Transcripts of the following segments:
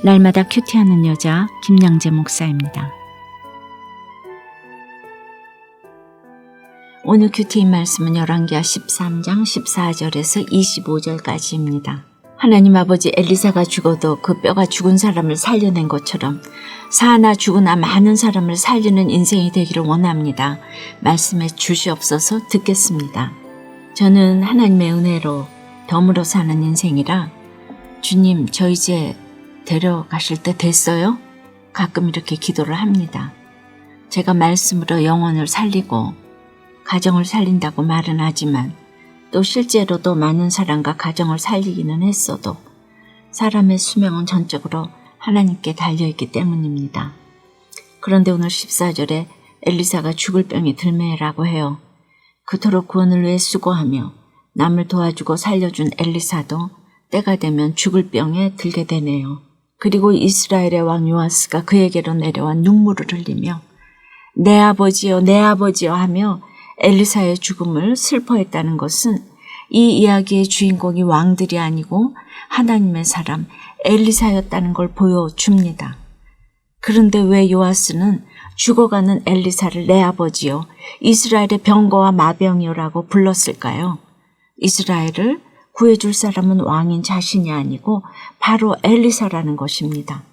날마다 큐티하는 여자 김양재 목사입니다. 오늘 큐티인 말씀은 열왕기하 13장 14절에서 25절까지입니다. 하나님 아버지 엘리사가 죽어도 그 뼈가 죽은 사람을 살려낸 것처럼 사나 죽으나 많은 사람을 살리는 인생이 되기를 원합니다. 말씀에 주시옵소서. 듣겠습니다. 저는 하나님의 은혜로 덤으로 사는 인생이라 주님 저 이제 데려가실 때 됐어요? 가끔 이렇게 기도를 합니다. 제가 말씀으로 영혼을 살리고 가정을 살린다고 말은 하지만 또 실제로도 많은 사람과 가정을 살리기는 했어도 사람의 수명은 전적으로 하나님께 달려있기 때문입니다. 그런데 오늘 14절에 엘리사가 죽을 병이 들매라고 해요. 그토록 구원을 위해 수고하며 남을 도와주고 살려준 엘리사도 때가 되면 죽을 병에 들게 되네요. 그리고 이스라엘의 왕 요아스가 그에게로 내려와 눈물을 흘리며 내 아버지여 내 아버지여 하며 엘리사의 죽음을 슬퍼했다는 것은 이 이야기의 주인공이 왕들이 아니고 하나님의 사람 엘리사였다는 걸 보여줍니다. 그런데 왜 요아스는 죽어가는 엘리사를 내 아버지요 이스라엘의 병거와 마병이요라고 불렀을까요? 이스라엘을 구해줄 사람은 왕인 자신이 아니고 바로 엘리사라는 것입니다.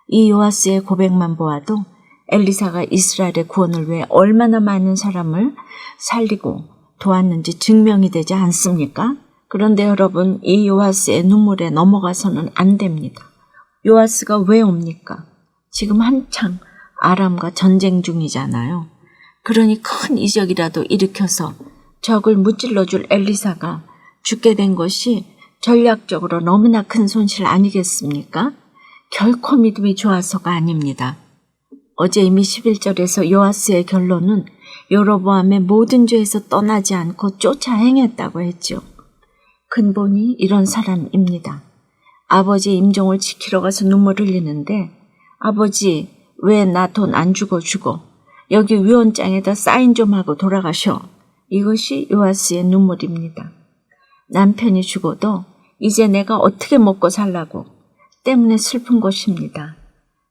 이 요아스의 고백만 보아도 엘리사가 이스라엘의 구원을 위해 얼마나 많은 사람을 살리고 도왔는지 증명이 되지 않습니까? 그런데 여러분 이 요아스의 눈물에 넘어가서는 안 됩니다. 요아스가 왜 옵니까? 지금 한창 아람과 전쟁 중이잖아요. 그러니 큰 이적이라도 일으켜서 적을 무찔러줄 엘리사가 죽게 된 것이 전략적으로 너무나 큰 손실 아니겠습니까? 결코 믿음이 좋아서가 아닙니다. 어제 이미 11절에서 요아스의 결론은 여로보암의 모든 죄에서 떠나지 않고 쫓아 행했다고 했죠. 근본이 이런 사람입니다. 아버지 임종을 지키러 가서 눈물 흘리는데 아버지 왜 나 돈 안 주고 죽어? 여기 위원장에다 사인 좀 하고 돌아가셔. 이것이 요아스의 눈물입니다. 남편이 죽어도 이제 내가 어떻게 먹고 살라고 때문에 슬픈 것입니다.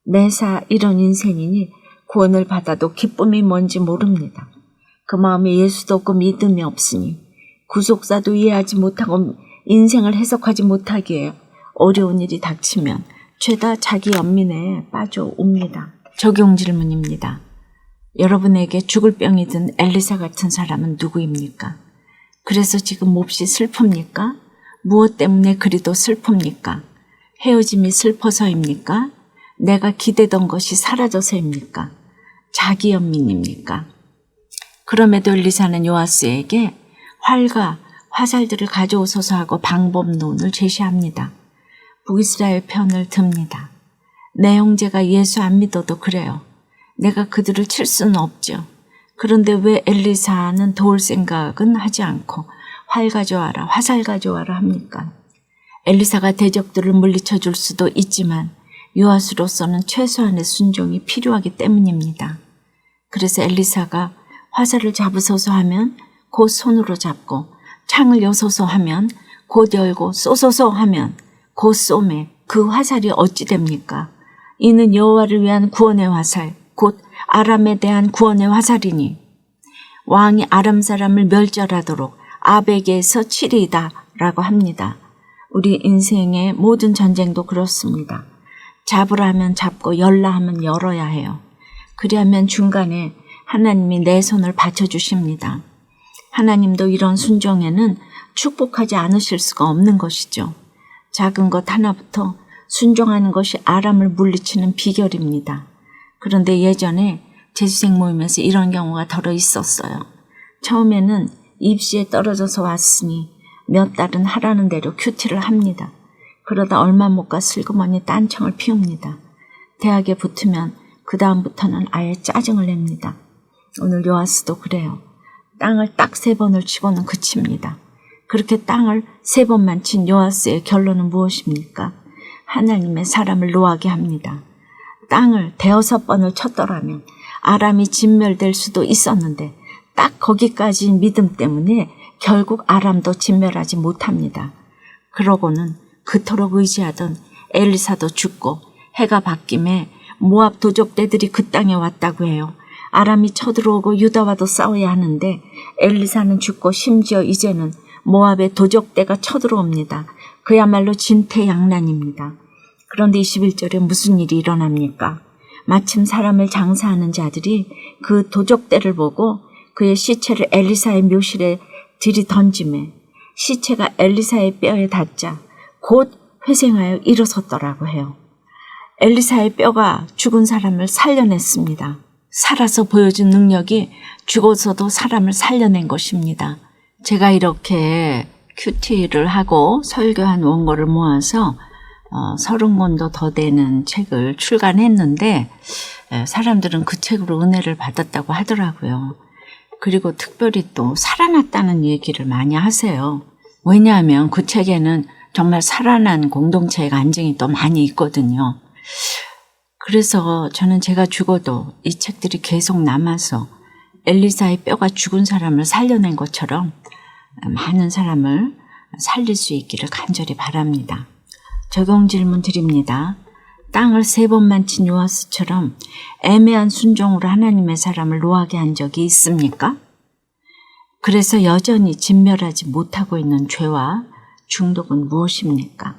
매사 이런 인생이니 구원을 받아도 기쁨이 뭔지 모릅니다. 그 마음에 예수도 없고 믿음이 없으니 구속사도 이해하지 못하고 인생을 해석하지 못하기에 어려운 일이 닥치면 죄다 자기 연민에 빠져옵니다. 적용 질문입니다. 여러분에게 죽을 병이 든 엘리사 같은 사람은 누구입니까? 그래서 지금 몹시 슬픕니까? 무엇 때문에 그리도 슬픕니까? 헤어짐이 슬퍼서입니까? 내가 기대던 것이 사라져서입니까? 자기 연민입니까? 그럼에도 엘리사는 요아스에게 활과 화살들을 가져오소서 하고 방법론을 제시합니다. 북이스라엘 편을 듭니다. 내 형제가 예수 안 믿어도 그래요. 내가 그들을 칠 수는 없죠. 그런데 왜 엘리사는 도울 생각은 하지 않고 활 가져와라, 화살 가져와라 합니까? 엘리사가 대적들을 물리쳐 줄 수도 있지만 요아스로서는 최소한의 순종이 필요하기 때문입니다. 그래서 엘리사가 화살을 잡으소서 하면 곧 손으로 잡고 창을 여소서 하면 곧 열고 쏘소서 하면 곧 쏘매 그 화살이 어찌 됩니까? 이는 여호와를 위한 구원의 화살 곧 아람에 대한 구원의 화살이니 왕이 아람 사람을 멸절하도록 아벡에서 치리이다 라고 합니다. 우리 인생의 모든 전쟁도 그렇습니다. 잡으라 하면 잡고 열라 하면 열어야 해요. 그리하면 중간에 하나님이 내 손을 받쳐주십니다. 하나님도 이런 순종에는 축복하지 않으실 수가 없는 것이죠. 작은 것 하나부터 순종하는 것이 아람을 물리치는 비결입니다. 그런데 예전에 재수생 모임에서 이런 경우가 덜어 있었어요. 처음에는 입시에 떨어져서 왔으니 몇 달은 하라는 대로 큐티를 합니다. 그러다 얼마 못 가 슬그머니 딴청을 피웁니다. 대학에 붙으면 그 다음부터는 아예 짜증을 냅니다. 오늘 요아스도 그래요. 땅을 딱 3번을 치고는 그칩니다. 그렇게 땅을 3번만 친 요아스의 결론은 무엇입니까? 하나님의 사람을 노하게 합니다. 땅을 5번을 쳤더라면 아람이 진멸될 수도 있었는데 딱 거기까지인 믿음 때문에 결국 아람도 진멸하지 못합니다. 그러고는 그토록 의지하던 엘리사도 죽고 해가 바뀜에 모압 도적대들이 그 땅에 왔다고 해요. 아람이 쳐들어오고 유다와도 싸워야 하는데 엘리사는 죽고 심지어 이제는 모압의 도적대가 쳐들어옵니다. 그야말로 진퇴양난입니다. 그런데 21절에 무슨 일이 일어납니까? 마침 사람을 장사하는 자들이 그 도적대를 보고 그의 시체를 엘리사의 묘실에 들이던지매 시체가 엘리사의 뼈에 닿자 곧 회생하여 일어섰더라고 해요. 엘리사의 뼈가 죽은 사람을 살려냈습니다. 살아서 보여준 능력이 죽어서도 사람을 살려낸 것입니다. 제가 이렇게 큐티를 하고 설교한 원고를 모아서 30권도 더 되는 책을 출간했는데 사람들은 그 책으로 은혜를 받았다고 하더라고요. 그리고 특별히 또 살아났다는 얘기를 많이 하세요. 왜냐하면 그 책에는 정말 살아난 공동체의 간증이 또 많이 있거든요. 그래서 저는 제가 죽어도 이 책들이 계속 남아서 엘리사의 뼈가 죽은 사람을 살려낸 것처럼 많은 사람을 살릴 수 있기를 간절히 바랍니다. 적용 질문 드립니다. 땅을 3번만 친 요아스처럼 애매한 순종으로 하나님의 사람을 노하게 한 적이 있습니까? 그래서 여전히 진멸하지 못하고 있는 죄와 중독은 무엇입니까?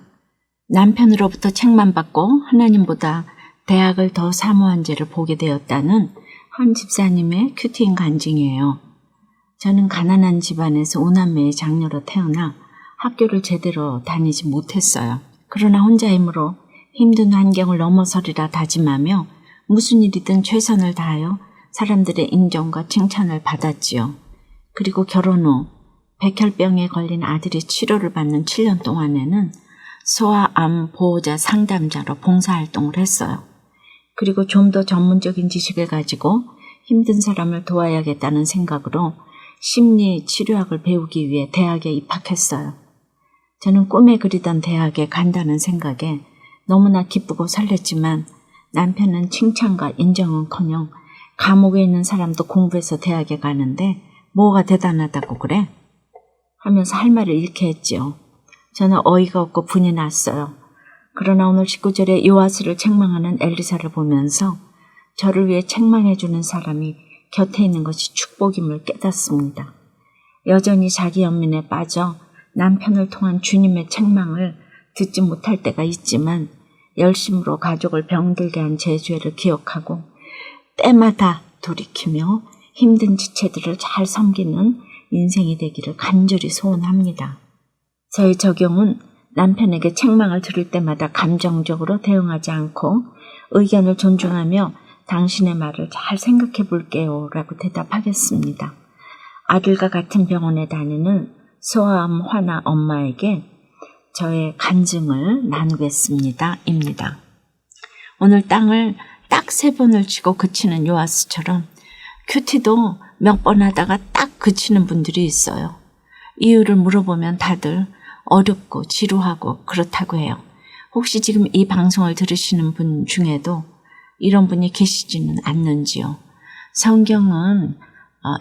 남편으로부터 책만 받고 하나님보다 대학을 더 사모한 죄를 보게 되었다는 한 집사님의 큐티인 간증이에요. 저는 가난한 집안에서 5남매의 장녀로 태어나 학교를 제대로 다니지 못했어요. 그러나 혼자 힘으로 힘든 환경을 넘어서리라 다짐하며 무슨 일이든 최선을 다하여 사람들의 인정과 칭찬을 받았지요. 그리고 결혼 후 백혈병에 걸린 아들이 치료를 받는 7년 동안에는 소아암 보호자 상담자로 봉사활동을 했어요. 그리고 좀 더 전문적인 지식을 가지고 힘든 사람을 도와야겠다는 생각으로 심리치료학을 배우기 위해 대학에 입학했어요. 저는 꿈에 그리던 대학에 간다는 생각에 너무나 기쁘고 설렜지만 남편은 칭찬과 인정은커녕 감옥에 있는 사람도 공부해서 대학에 가는데 뭐가 대단하다고 그래? 하면서 할 말을 잃게 했지요. 저는 어이가 없고 분이 났어요. 그러나 오늘 19절에 요아스를 책망하는 엘리사를 보면서 저를 위해 책망해주는 사람이 곁에 있는 것이 축복임을 깨닫습니다. 여전히 자기 연민에 빠져 남편을 통한 주님의 책망을 듣지 못할 때가 있지만 열심으로 가족을 병들게 한 제 죄를 기억하고 때마다 돌이키며 힘든 지체들을 잘 섬기는 인생이 되기를 간절히 소원합니다. 저의 적용은 남편에게 책망을 들을 때마다 감정적으로 대응하지 않고 의견을 존중하며 당신의 말을 잘 생각해 볼게요 라고 대답하겠습니다. 아들과 같은 병원에 다니는 소아암 환아 엄마에게 저의 간증을 나누겠습니다. 입니다. 오늘 땅을 딱 3번을 치고 그치는 요아스처럼 큐티도 몇 번 하다가 딱 그치는 분들이 있어요. 이유를 물어보면 다들 어렵고 지루하고 그렇다고 해요. 혹시 지금 이 방송을 들으시는 분 중에도 이런 분이 계시지는 않는지요? 성경은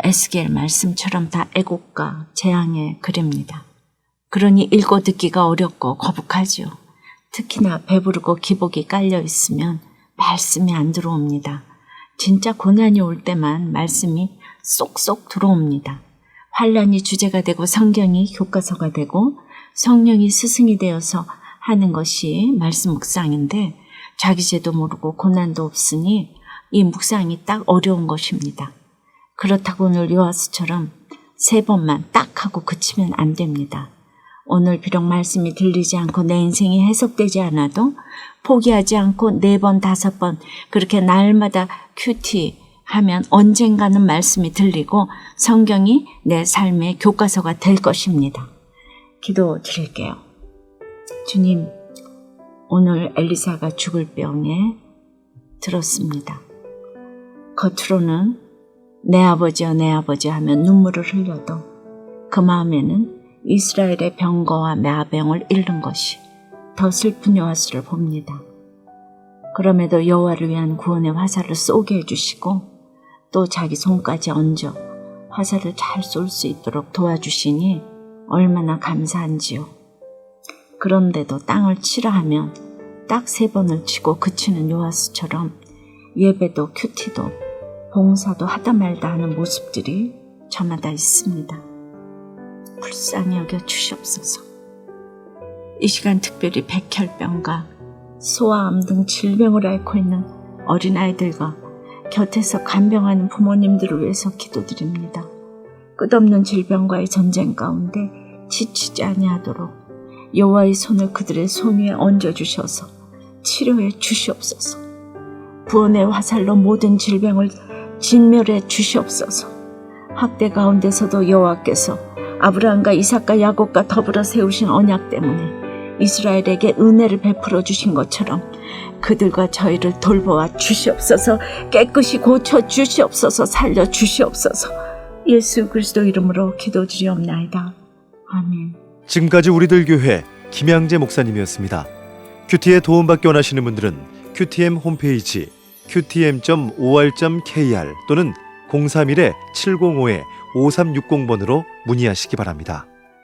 에스겔 말씀처럼 다 애곡과 재앙의 글입니다. 그러니 읽고 듣기가 어렵고 거북하지요. 특히나 배부르고 기복이 깔려 있으면 말씀이 안 들어옵니다. 진짜 고난이 올 때만 말씀이 쏙쏙 들어옵니다. 환란이 주제가 되고 성경이 교과서가 되고 성령이 스승이 되어서 하는 것이 말씀 묵상인데 자기 죄도 모르고 고난도 없으니 이 묵상이 딱 어려운 것입니다. 그렇다고 오늘 요아스처럼 3번만 딱 하고 그치면 안 됩니다. 오늘 비록 말씀이 들리지 않고 내 인생이 해석되지 않아도 포기하지 않고 4번, 5번 그렇게 날마다 큐티 하면 언젠가는 말씀이 들리고 성경이 내 삶의 교과서가 될 것입니다. 기도 드릴게요. 주님, 오늘 엘리사가 죽을 병에 들었습니다. 겉으로는 내 아버지여 내 아버지 하며 눈물을 흘려도 그 마음에는 이스라엘의 병거와 마병을 잃는 것이 더 슬픈 요아스를 봅니다. 그럼에도 여호와를 위한 구원의 화살을 쏘게 해주시고 또 자기 손까지 얹어 화살을 잘 쏠 수 있도록 도와주시니 얼마나 감사한지요. 그런데도 땅을 치라 하면 딱 3번을 치고 그치는 요하스처럼 예배도 큐티도 봉사도 하다 말다 하는 모습들이 저마다 있습니다. 불쌍히 여겨 주시옵소서. 이 시간 특별히 백혈병과 소아암 등 질병을 앓고 있는 어린아이들과 곁에서 간병하는 부모님들을 위해서 기도드립니다. 끝없는 질병과의 전쟁 가운데 지치지 아니하도록 여호와의 손을 그들의 손 위에 얹어주셔서 치료해 주시옵소서. 구원의 화살로 모든 질병을 진멸해 주시옵소서. 학대 가운데서도 여호와께서 아브라함과 이삭과 야곱과 더불어 세우신 언약 때문에 이스라엘에게 은혜를 베풀어 주신 것처럼 그들과 저희를 돌보아 주시옵소서. 깨끗이 고쳐 주시옵소서. 살려 주시옵소서. 예수 그리스도 이름으로 기도드리옵나이다. 아멘. 지금까지 우리들 교회 김양재 목사님이었습니다. 큐티에 도움받기 원하시는 분들은 QTM 홈페이지 qtm.or.kr 또는 031-705-5360번으로 문의하시기 바랍니다.